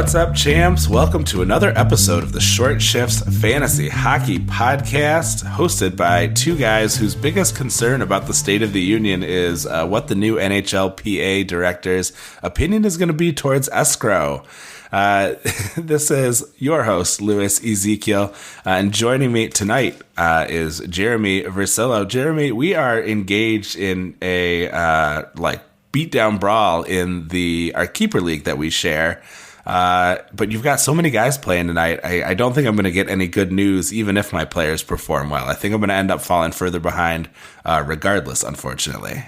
What's up, champs? Welcome to another episode of the Short Shifts Fantasy Hockey Podcast, hosted by two guys whose biggest concern about the State of the Union is what the new NHLPA director's opinion is going to be towards escrow. This is your host, Louis Ezekiel, and joining me tonight is Jeremy Versillo. Jeremy, we are engaged in a beatdown brawl in our keeper league that we share. But you've got so many guys playing tonight. I don't think I'm going to get any good news, even if my players perform well. I think I'm going to end up falling further behind, regardless, unfortunately.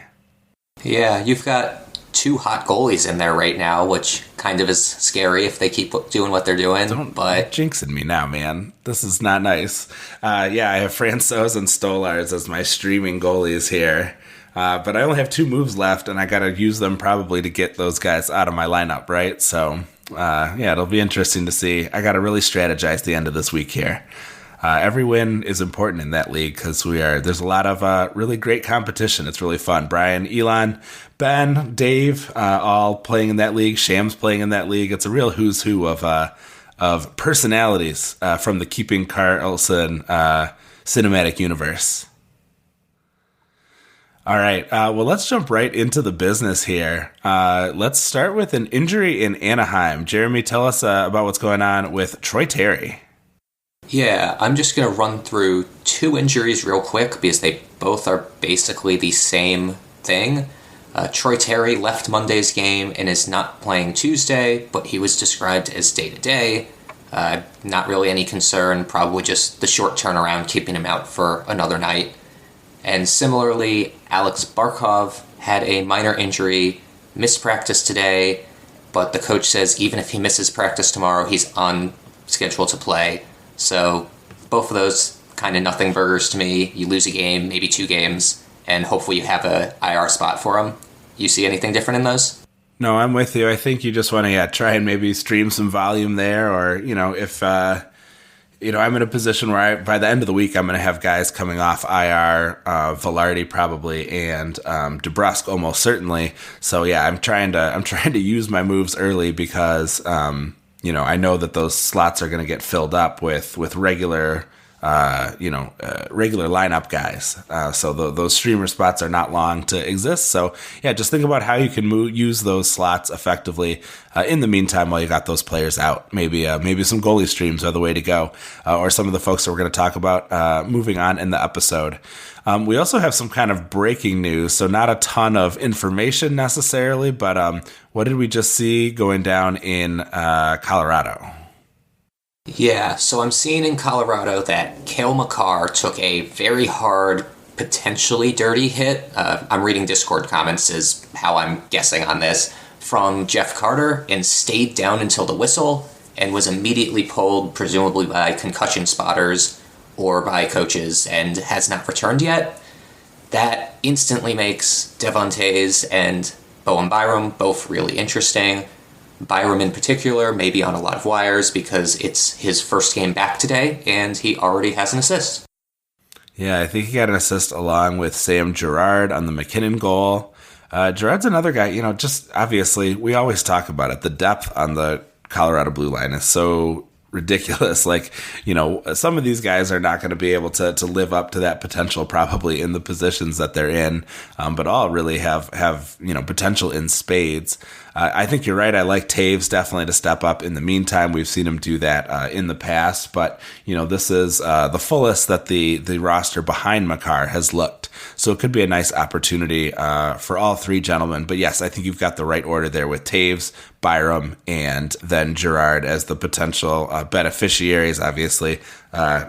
Yeah, you've got two hot goalies in there right now, which kind of is scary if they keep doing what they're doing. Don't jinxing me now, man. This is not nice. I have Francouz and Stolars as my streaming goalies here. But I only have two moves left, and I got to use them probably to get those guys out of my lineup, right? So, it'll be interesting to see. I got to really strategize the end of this week here. Every win is important in that league because there's a lot of really great competition. It's really fun. Brian, Elon, Ben, Dave, all playing in that league. Sham's playing in that league. It's a real who's who of personalities from the Keeping Karlsson cinematic universe. All right, well, let's jump right into the business here. Let's start with an injury in Anaheim. Jeremy, tell us about what's going on with Troy Terry. Yeah, I'm just going to run through two injuries real quick because they both are basically the same thing. Troy Terry left Monday's game and is not playing Tuesday, but he was described as day-to-day. Not really any concern, probably just the short turnaround keeping him out for another night. And similarly, Alex Barkov had a minor injury, missed practice today, but the coach says even if he misses practice tomorrow, he's on schedule to play. So both of those kind of nothing burgers to me. You lose a game, maybe two games, and hopefully you have a IR spot for him. You see anything different in those? No, I'm with you. I think you just want to try and maybe stream some volume there, or if I'm in a position where by the end of the week, I'm going to have guys coming off IR, Velarde probably, and DeBrusk almost certainly. So yeah, I'm trying to use my moves early because I know that those slots are going to get filled up with regular regular lineup guys. So those streamer spots are not long to exist. So yeah, just think about how you can use those slots effectively. In the meantime, while you got those players out, maybe some goalie streams are the way to go, or some of the folks that we're going to talk about moving on in the episode. We also have some kind of breaking news, so not a ton of information necessarily, but what did we just see going down in Colorado? Yeah, so I'm seeing in Colorado that Cale Makar took a very hard, potentially dirty hit. I'm reading Discord comments is how I'm guessing on this, from Jeff Carter, and stayed down until the whistle and was immediately pulled, presumably by concussion spotters or by coaches, and has not returned yet. That instantly makes Devon Toews and Bowen Byram both really interesting. Byram in particular may be on a lot of wires because it's his first game back today, and he already has an assist. Yeah, I think he got an assist along with Sam Girard on the McKinnon goal. Girard's another guy, just obviously, we always talk about it. The depth on the Colorado blue line is so ridiculous. Some of these guys are not going to be able to live up to that potential probably in the positions that they're in, but all really have potential in spades. I think you're right. I like Toews definitely to step up in the meantime. We've seen him do that in the past, but this is the fullest that the roster behind Makar has looked. So it could be a nice opportunity for all three gentlemen. But yes, I think you've got the right order there with Toews, Byram, and then Girard as the potential beneficiaries, obviously.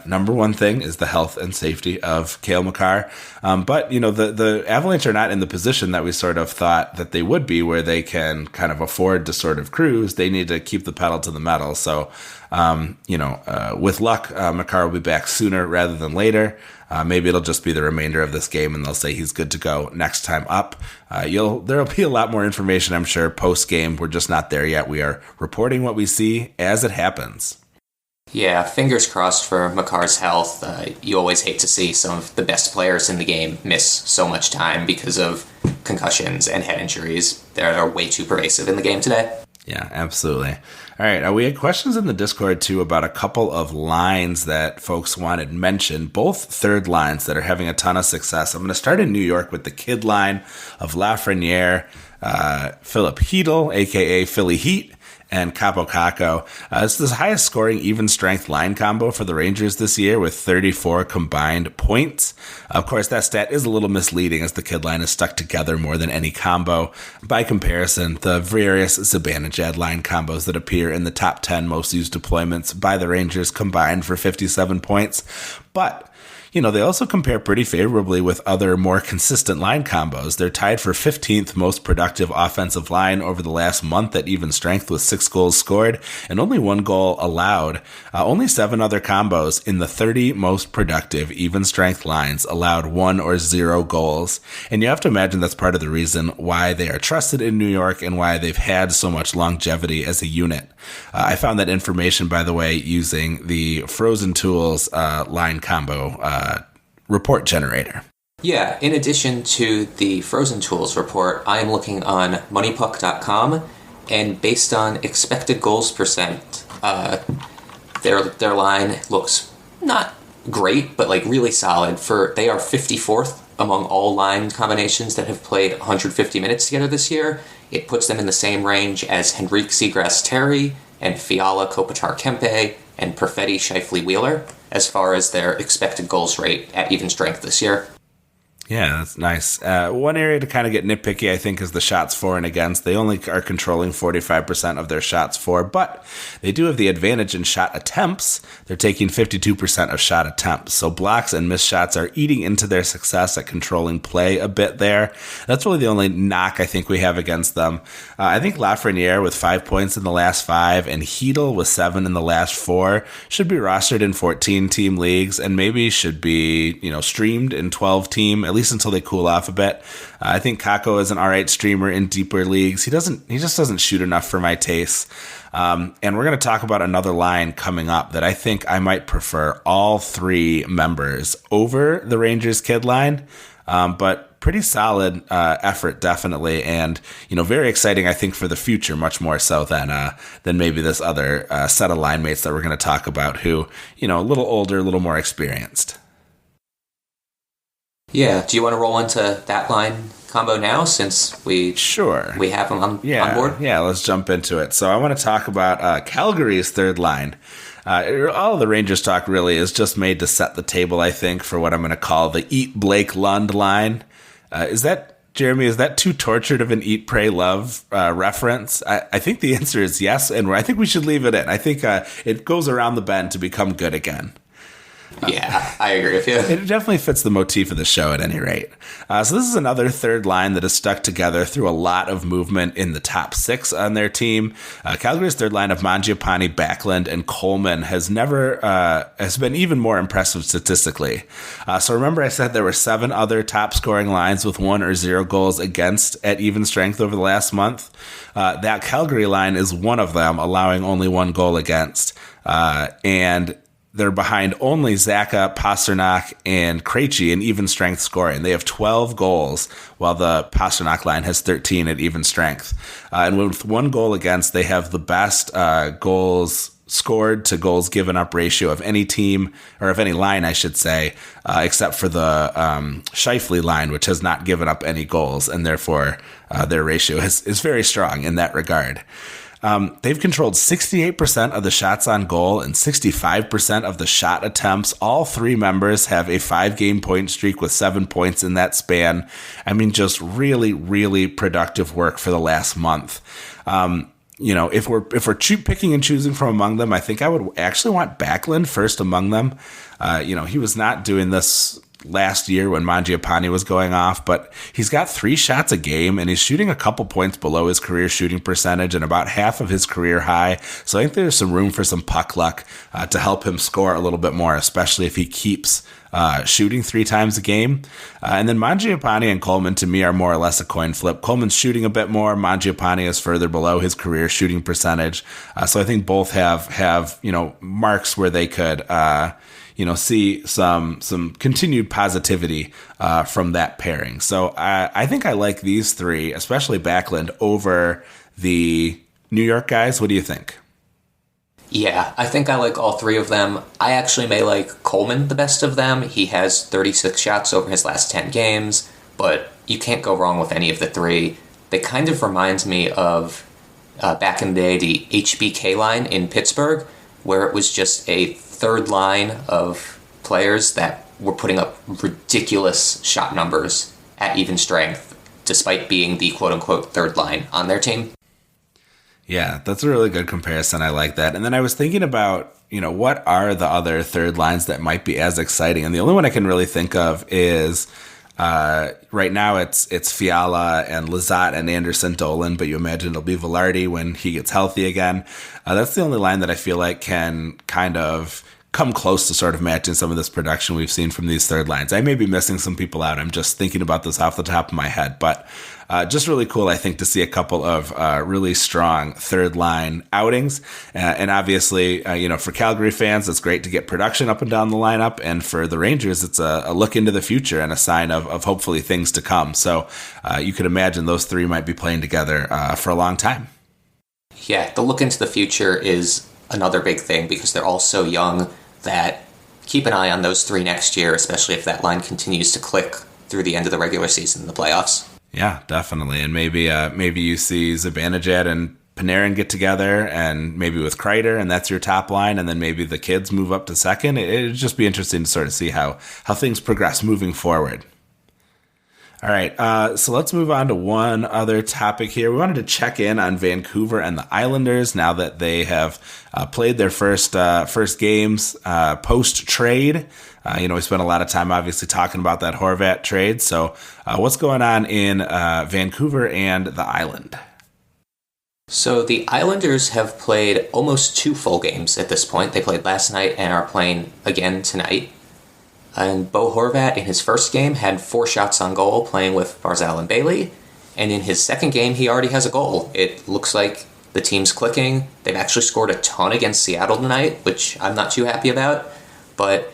Number one thing is the health and safety of Cale Makar. But, the Avalanche are not in the position that we sort of thought that they would be, where they can kind of afford to sort of cruise. They need to keep the pedal to the metal. So, with luck, Makar will be back sooner rather than later. Maybe it'll just be the remainder of this game, and they'll say he's good to go next time up. There'll be a lot more information, I'm sure, post-game. We're just not there yet. We are reporting what we see as it happens. Yeah, fingers crossed for Makar's health. You always hate to see some of the best players in the game miss so much time because of concussions and head injuries that are way too pervasive in the game today. Yeah, absolutely. All right. We had questions in the Discord, too, about a couple of lines that folks wanted mentioned, both third lines that are having a ton of success. I'm going to start in New York with the kid line of Lafreniere, Philip Hedel, a.k.a. Philly Heat, and Capo Caco. It's the highest scoring even strength line combo for the Rangers this year with 34 combined points. Of course, that stat is a little misleading as the kid line is stuck together more than any combo. By comparison, the various Zibanejad line combos that appear in the top 10 most used deployments by the Rangers combined for 57 points. But they also compare pretty favorably with other more consistent line combos. They're tied for 15th most productive offensive line over the last month at even strength with 6 goals scored and only 1 goal allowed. Only 7 other combos in the 30 most productive even strength lines allowed 1 or 0 goals. And you have to imagine that's part of the reason why they are trusted in New York and why they've had so much longevity as a unit. I found that information, by the way, using the Frozen Tools line combo report generator. Yeah, in addition to the Frozen Tools report, I am looking on moneypuck.com, and based on expected goals percent, their line looks not great, but really solid. They are 54th among all line combinations that have played 150 minutes together this year. It puts them in the same range as Henrique Seagrass-Terry and Fiala Kopitar-Kempe and Perfetti Scheifele-Wheeler as far as their expected goals rate at even strength this year. Yeah, that's nice. One area to kind of get nitpicky, I think, is the shots for and against. They only are controlling 45% of their shots for, but they do have the advantage in shot attempts. They're taking 52% of shot attempts. So blocks and missed shots are eating into their success at controlling play a bit there. That's really the only knock I think we have against them. I think Lafreniere with 5 points in the last 5 and Hedel with 7 in the last 4 should be rostered in 14-team leagues and maybe should be, streamed in 12-team, at least until they cool off a bit. I think Caco is an all right streamer in deeper leagues. He just doesn't shoot enough for my taste. And we're going to talk about another line coming up that I think I might prefer all 3 members over the Rangers kid line. But pretty solid effort, definitely, and very exciting. I think for the future, much more so than maybe this other set of line mates that we're going to talk about, who a little older, a little more experienced. Yeah, do you want to roll into that line combo now since we have them on board? Yeah, let's jump into it. So I want to talk about Calgary's third line. All of the Rangers talk really is just made to set the table, I think, for what I'm going to call the Eat Blake Lund line. Jeremy, is that too tortured of an Eat, Pray, Love reference? I think the answer is yes, and I think we should leave it in. I think it goes around the bend to become good again. Yeah, I agree with you. It definitely fits the motif of the show at any rate. So this is another third line that is stuck together through a lot of movement in the top 6 on their team. Calgary's third line of Mangiapane, Backlund, and Coleman has been even more impressive statistically. So remember I said there were 7 other top scoring lines with 1 or 0 goals against at even strength over the last month. That Calgary line is one of them, allowing only 1 goal against. And they're behind only Zaka, Pasternak, and Krejci in even strength scoring. They have 12 goals, while the Pasternak line has 13 at even strength. And with 1 goal against, they have the best goals scored to goals given up ratio of any team, or of any line, I should say, except for the Scheifele line, which has not given up any goals, and therefore their ratio is very strong in that regard. They've controlled 68% of the shots on goal and 65% of the shot attempts. All 3 members have a 5-game point streak with 7 points in that span. I mean, just really, really productive work for the last month. If we're picking and choosing from among them, I think I would actually want Backlund first among them. He was not doing this last year when Mangiapane was going off, but he's got 3 shots a game and he's shooting a couple points below his career shooting percentage and about half of his career high. So I think there's some room for some puck luck to help him score a little bit more, especially if he keeps shooting 3 times a game. And then Mangiapane and Coleman, to me, are more or less a coin flip. Coleman's shooting a bit more. Mangiapane is further below his career shooting percentage. So I think both have marks where they could see some continued positivity from that pairing. So I think I like these 3, especially Backlund, over the New York guys. What do you think? Yeah, I think I like all three of them. I actually may like Coleman the best of them. He has 36 shots over his last 10 games, but you can't go wrong with any of the three. They kind of remind me of back in the day, the HBK line in Pittsburgh, where it was just a third line of players that were putting up ridiculous shot numbers at even strength, despite being the quote-unquote third line on their team. Yeah, that's a really good comparison. I like that. And then I was thinking about, what are the other third lines that might be as exciting? And the only one I can really think of is right now it's Fiala and Lizotte and Anderson Dolan, but you imagine it'll be Velarde when he gets healthy again. That's the only line that I feel like can kind of come close to sort of matching some of this production we've seen from these third lines. I may be missing some people out. I'm just thinking about this off the top of my head, but just really cool, I think, to see a couple of really strong third line outings. And obviously, for Calgary fans, it's great to get production up and down the lineup. And for the Rangers, it's a look into the future and a sign of hopefully things to come. So you could imagine those three might be playing together for a long time. Yeah, the look into the future is another big thing because they're all so young that keep an eye on those three next year, especially if that line continues to click through the end of the regular season in the playoffs. Yeah, definitely. And maybe you see Zibanejad and Panarin get together, and maybe with Kreider, and that's your top line, and then maybe the kids move up to second. It'd just be interesting to sort of see how things progress moving forward. All right, so let's move on to one other topic here. We wanted to check in on Vancouver and the Islanders now that they have played their first games post-trade. We spent a lot of time obviously talking about that Horvat trade. So what's going on in Vancouver and the Island? So the Islanders have played almost 2 full games at this point. They played last night and are playing again tonight. And Bo Horvat, in his first game, had 4 shots on goal playing with Barzal and Bailey. And in his second game, he already has a goal. It looks like the team's clicking. They've actually scored a ton against Seattle tonight, which I'm not too happy about. But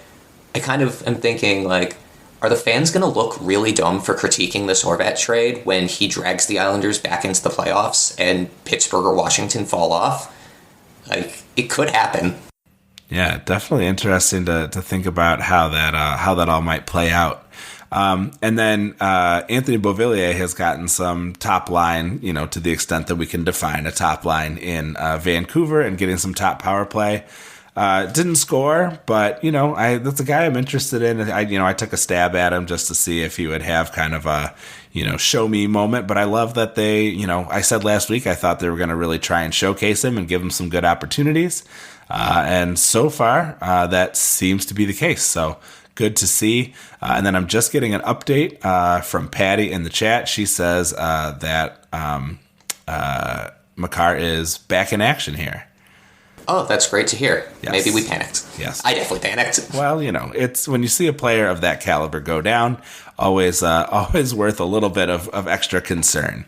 I kind of am thinking, are the fans going to look really dumb for critiquing this Horvat trade when he drags the Islanders back into the playoffs and Pittsburgh or Washington fall off? It could happen. Yeah, definitely interesting to think about how that all might play out. And then Anthony Beauvillier has gotten some top line, to the extent that we can define a top line in Vancouver, and getting some top power play. Didn't score, but that's a guy I'm interested in. I took a stab at him just to see if he would have kind of a show me moment. But I love that they I said last week I thought they were going to really try and showcase him and give him some good opportunities. And so far, that seems to be the case. So good to see. And then I'm just getting an update from Patty in the chat. She says that Makar is back in action here. Oh, that's great to hear. Yes. Maybe we panicked. Yes. I definitely panicked. Well, it's when you see a player of that caliber go down, always worth a little bit of extra concern.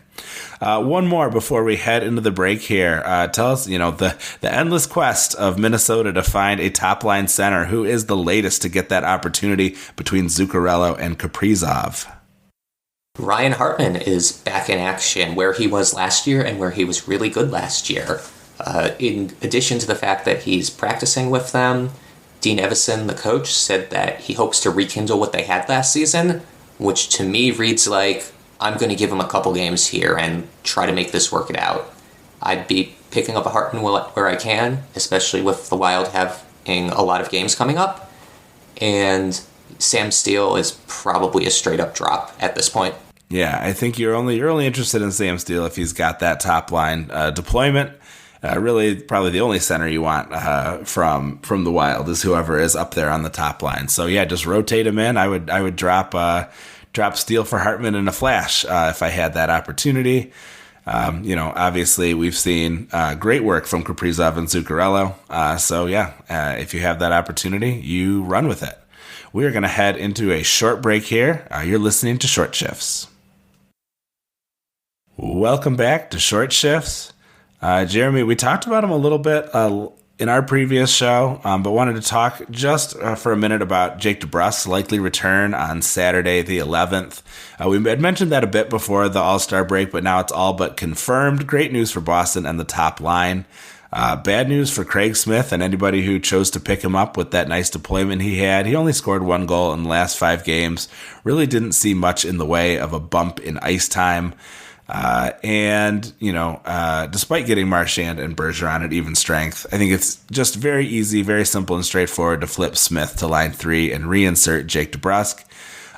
One more before we head into the break here. Tell us, the endless quest of Minnesota to find a top-line center. Who is the latest to get that opportunity between Zuccarello and Kaprizov? Ryan Hartman is back in action where he was last year and where he was really good last year. In addition to the fact that he's practicing with them, Dean Evison, the coach, said that he hopes to rekindle what they had last season, which to me reads like, I'm going to give him a couple games here and try to make this work it out. I'd be picking up a Hartman where I can, especially with the Wild having a lot of games coming up. And Sam Steele is probably a straight-up drop at this point. Yeah, I think you're only interested in Sam Steele if he's got that top-line deployment. Really, probably the only center you want from the Wild is whoever is up there on the top line. So yeah, just rotate him in. I would drop Steele for Hartman in a flash if I had that opportunity. Obviously we've seen great work from Kaprizov and Zuccarello. So yeah, if you have that opportunity, you run with it. We are going to head into a short break here. You're listening to Short Shifts. Welcome back to Short Shifts. Jeremy, we talked about him a little bit in our previous show, but wanted to talk just for a minute about Jake DeBrusk's likely return on Saturday the 11th. We had mentioned that a bit before the All-Star break, but now it's all but confirmed. Great news for Boston and the top line. Bad news for Craig Smith and anybody who chose to pick him up with that nice deployment he had. He only scored 1 goal in the last 5 games. Really didn't see much in the way of a bump in ice time. Despite getting Marchand and Bergeron at even strength, I think it's just very easy, very simple and straightforward to flip Smith to line 3 and reinsert Jake DeBrusk.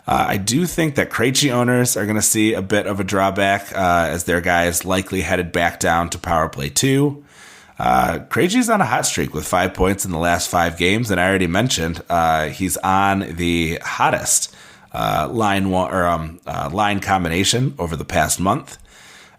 I do think that Krejci owners are going to see a bit of a drawback as their guys likely headed back down to power play 2. Krejci's on a hot streak with 5 points in the last 5 games, and I already mentioned he's on the hottest line combination over the past month.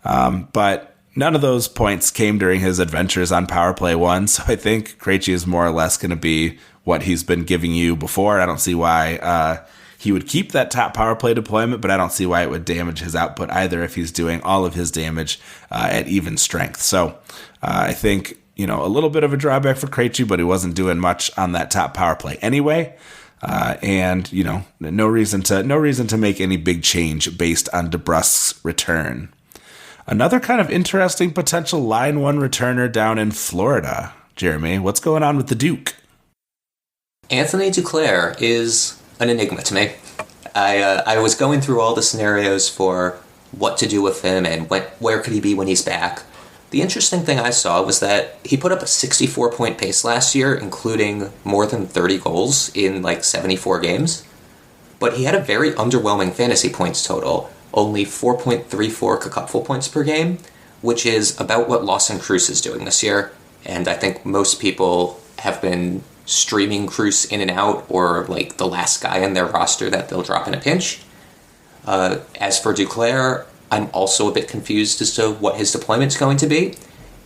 But none of those points came during his adventures on power play 1, so I think Krejci is more or less going to be what he's been giving you before. I don't see why he would keep that top power play deployment, but I don't see why it would damage his output either if he's doing all of his damage at even strength. So I think, a little bit of a drawback for Krejci, but he wasn't doing much on that top power play anyway. No reason to make any big change based on DeBrusk's return. Another kind of interesting potential line 1 returner down in Florida. Jeremy, what's going on with the Duke? Anthony Duclair is an enigma to me. I was going through all the scenarios for what to do with him and where could he be when he's back. The interesting thing I saw was that he put up a 64-point pace last year, including more than 30 goals in 74 games. But he had a very underwhelming fantasy points total, only 4.34 cupful points per game, which is about what Lawson Cruz is doing this year. And I think most people have been streaming Cruz in and out, or the last guy in their roster that they'll drop in a pinch. As for Duclair, I'm also a bit confused as to what his deployment's going to be.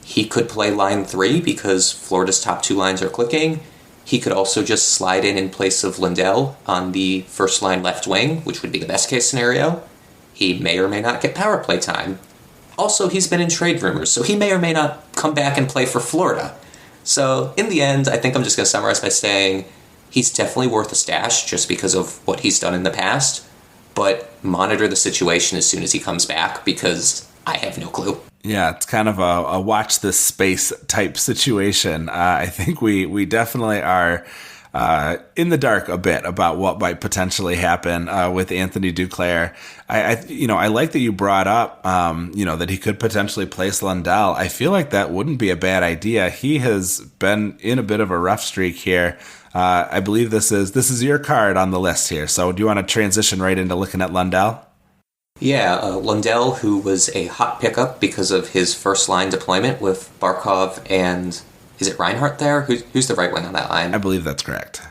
He could play line 3 because Florida's top 2 lines are clicking. He could also just slide in place of Lindell on the first line left wing, which would be the best case scenario. He may or may not get power play time. Also, he's been in trade rumors, so he may or may not come back and play for Florida. So, in the end, I think I'm just going to summarize by saying he's definitely worth a stash just because of what he's done in the past, but monitor the situation as soon as he comes back because I have no clue. Yeah, it's kind of a watch this space type situation. I think we definitely are in the dark a bit about what might potentially happen with Anthony Duclair. I like that you brought up, that he could potentially place Lundell. I feel like that wouldn't be a bad idea. He has been in a bit of a rough streak here. I believe this is your card on the list here. So do you want to transition right into looking at Lundell? Yeah, Lundell, who was a hot pickup because of his first line deployment with Barkov and, is it Reinhardt there? Who's the right wing on that line? I believe that's correct.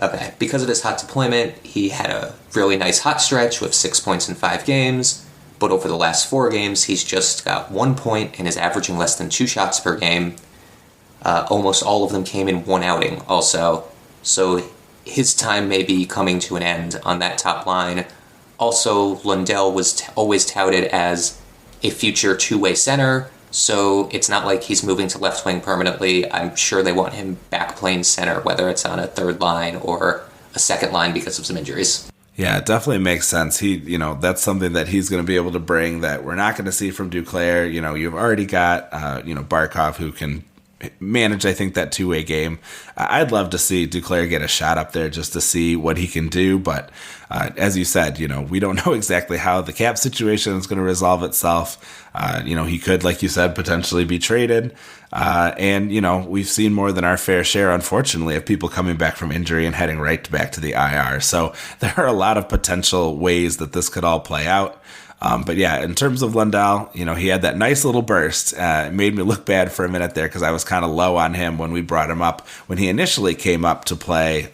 Okay, because of his hot deployment, he had a really nice hot stretch with 6 points in 5 games, but over the last 4 games, he's just got 1 point and is averaging less than 2 shots per game. Almost all of them came in 1 outing also, so his time may be coming to an end on that top line. Also, Lundell was always touted as a future 2-way center, so it's not like he's moving to left wing permanently. I'm sure they want him back playing center, whether it's on a third line or a second line because of some injuries. Yeah, it definitely makes sense. That's something that he's going to be able to bring that we're not going to see from Duclair. You've already got, Barkov who can manage, I think, that 2-way game. I'd love to see Duclair get a shot up there just to see what he can do. But as you said, we don't know exactly how the cap situation is going to resolve itself. He could, like you said, potentially be traded. And we've seen more than our fair share, unfortunately, of people coming back from injury and heading right back to the IR. So there are a lot of potential ways that this could all play out. But yeah, in terms of Lundell, he had that nice little burst. It made me look bad for a minute there because I was kind of low on him when we brought him up when he initially came up to play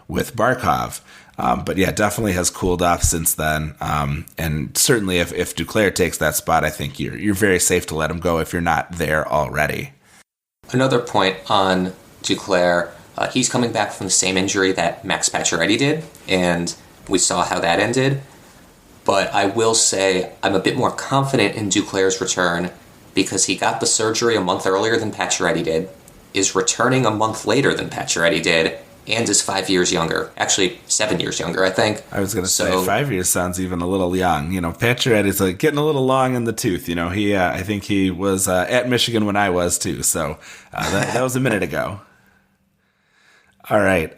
with Barkov. But yeah, definitely has cooled off since then. And certainly if Duclair takes that spot, I think you're very safe to let him go if you're not there already. Another point on Duclair, he's coming back from the same injury that Max Pacioretty did, and we saw how that ended. But I will say I'm a bit more confident in Duclair's return because he got the surgery a month earlier than Pacioretty did, is returning a month later than Pacioretty did, and is 5 years younger. Actually, 7 years younger, I think. I was going to say 5 years sounds even a little young. Pacioretty's like getting a little long in the tooth. He I think he was at Michigan when I was too. So that was a minute ago. All right,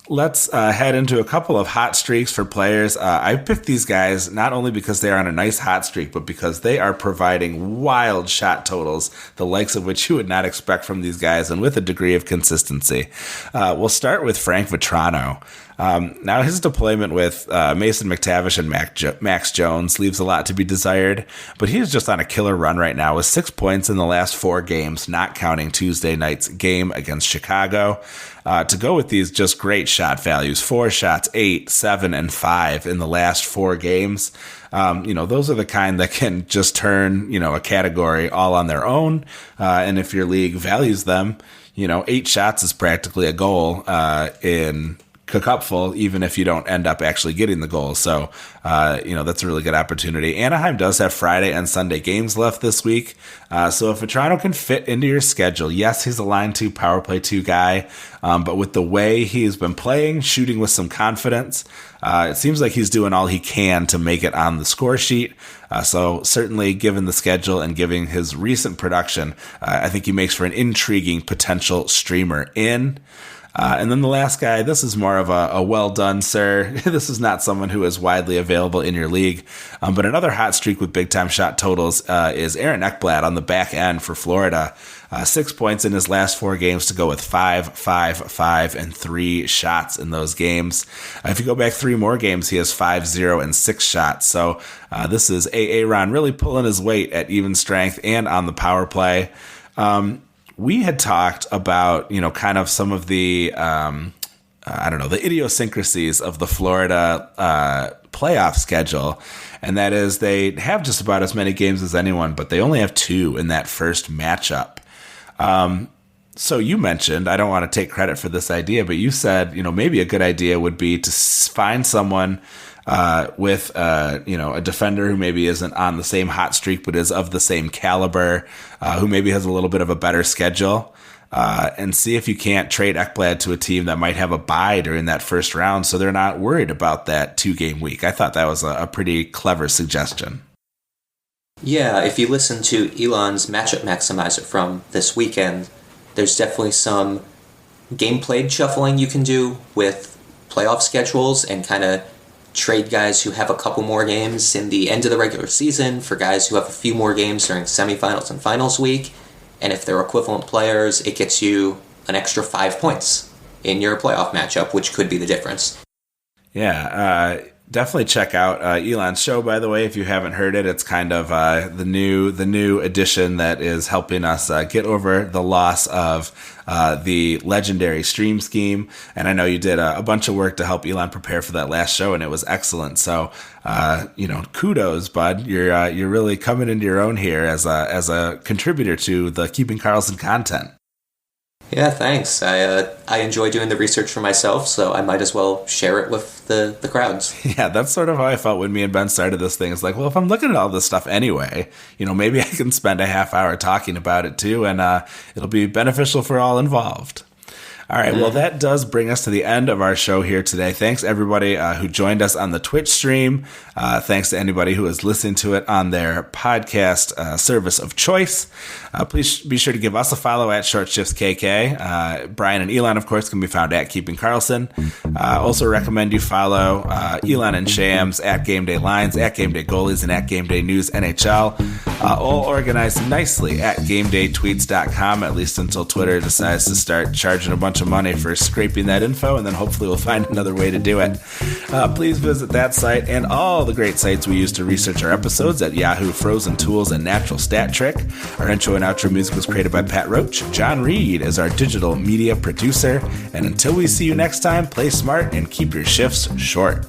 let's head into a couple of hot streaks for players. I picked these guys not only because they are on a nice hot streak, but because they are providing wild shot totals, the likes of which you would not expect from these guys, and with a degree of consistency. We'll start with Frank Vatrano. Now, his deployment with Mason McTavish and Max Jones leaves a lot to be desired, but he is just on a killer run right now with 6 points in the last 4 games, not counting Tuesday night's game against Chicago. To go with these just great shot values, 4 shots, 8, 7, and 5 in the last 4 games. Those are the kind that can just turn, a category all on their own. And if your league values them, 8 shots is practically a goal in cupful, even if you don't end up actually getting the goal. So, that's a really good opportunity. Anaheim does have Friday and Sunday games left this week. So if Vatrano can fit into your schedule, yes, he's a line 2, power play 2 guy. But with the way he's been playing, shooting with some confidence, it seems like he's doing all he can to make it on the score sheet. So certainly given the schedule and given his recent production, I think he makes for an intriguing potential streamer in. And then the last guy, this is more of a well done, sir. This is not someone who is widely available in your league. But another hot streak with big time shot totals is Aaron Ekblad on the back end for Florida. 6 points in his last 4 games to go with 5, 5, 5, and 3 shots in those games. If you go back 3 more games, he has 5, 0, and 6 shots. So this is Aaron really pulling his weight at even strength and on the power play. We had talked about, kind of some of the, the idiosyncrasies of the Florida playoff schedule. And that is they have just about as many games as anyone, but they only have 2 in that first matchup. So you mentioned, I don't want to take credit for this idea, but you said, maybe a good idea would be to find someone with a defender who maybe isn't on the same hot streak but is of the same caliber, who maybe has a little bit of a better schedule, and see if you can't trade Ekblad to a team that might have a bye during that first round so they're not worried about that 2-game week. I thought that was a pretty clever suggestion. Yeah, if you listen to Elon's matchup maximizer from this weekend, there's definitely some game played shuffling you can do with playoff schedules and kind of trade guys who have a couple more games in the end of the regular season for guys who have a few more games during semifinals and finals week. And if they're equivalent players, it gets you an extra 5 points in your playoff matchup, which could be the difference. Yeah, definitely check out Elon's show, by the way, if you haven't heard it. It's kind of the new edition that is helping us get over the loss of the legendary stream scheme. And I know you did a bunch of work to help Elon prepare for that last show, and it was excellent. So, kudos, bud. You're really coming into your own here as a contributor to the Keeping Karlsson content. Yeah, thanks. I enjoy doing the research for myself, so I might as well share it with the crowds. Yeah, that's sort of how I felt when me and Ben started this thing. It's like, well, if I'm looking at all this stuff anyway, maybe I can spend a half hour talking about it too, and it'll be beneficial for all involved. All right, well, that does bring us to the end of our show here today. Thanks, everybody who joined us on the Twitch stream. Thanks to anybody who is listening to it on their podcast service of choice. Please be sure to give us a follow at Short Shifts KK. Brian and Elon, of course, can be found at Keeping Karlsson. Also recommend you follow Elon and Shams at Game Day Lines, at Game Day Goalies, and at Game Day News NHL. All organized nicely at GameDayTweets.com, at least until Twitter decides to start charging a bunch of money for scraping that info, and then hopefully we'll find another way to do it. Please visit that site and all the great sites we use to research our episodes at Yahoo, Frozen Tools, and Natural Stat Trick. Our intro and outro music was created by Pat Roach. John Reed is our digital media producer. And until we see you next time, play smart and keep your shifts short.